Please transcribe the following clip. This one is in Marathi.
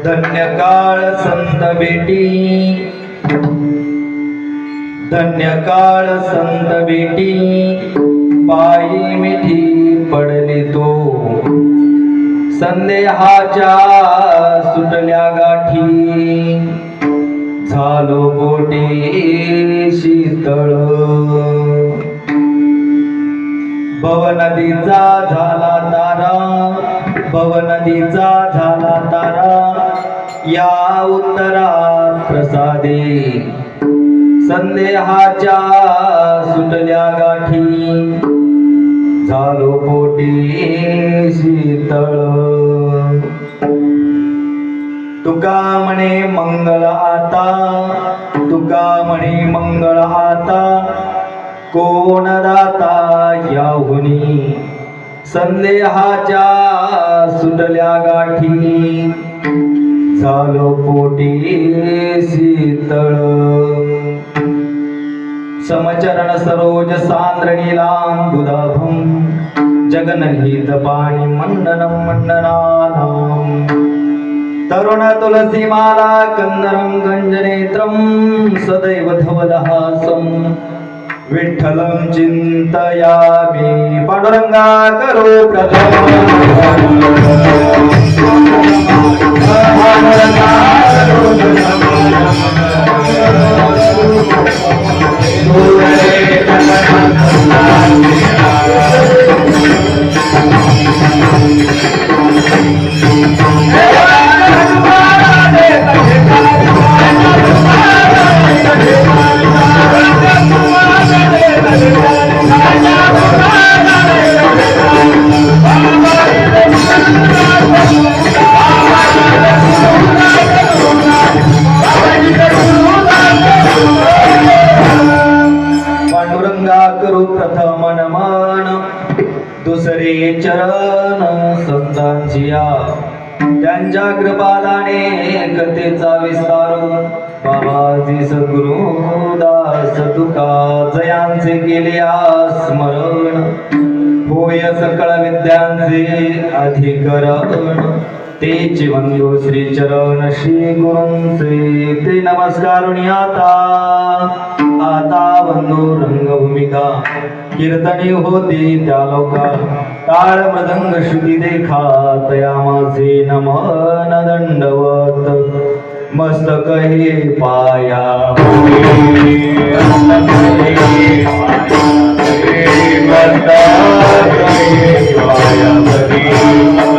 धन्य काळ संत बेटी, धन्य काळ संत बेटी, पायी मिठी पडली तो, संदेहाच्या सुटल्या गाठी, झालो बोटी शीतळ, भवनदीचा झाला तारा, भवनदीचा झाला तारा, या उत्तरात प्रसादे, संदेहाच्या सुटल्या गाठी, झालो पोटी शीतळ. तुका म्हणे मंगल आता, तुका म्हणे मंगल आता, कोण दाता याहुनी, संदेहाच्या सुटल्या गाठी, झालो पोटी शीतळ. समचरण सरोज सांद्रणीलांबुदाभं, जगनहित पाणी मंडनं मंडनानां, तरुण तुलसीमाला कंदरं गंजनेत्रं, सदैव धवलहासं विठ्ठलं चिंतयामि. पांडुरंगा करो प्रथम, पांडुरंगा करो प्रथम नमन, दुसरे चरण संतांचिया, त्यांच्या कृपादाने कथेचा विस्तार, बाबाजी सद्गुरु दास तुका जयांचे केले स्मरण, होय सकळ विद्यांचे अधिकरण, तेचे वंदो श्री चरण श्री गुरूंचे, ते नमस्कारुणी आता, आता वंदो रंगभूमिका, कीर्तनी होती त्या लोका, टाळ मृदंग श्रुती देखा, तया माझे नमन दंडवत, मस्तक हे पाया, मस्तक हे पाया,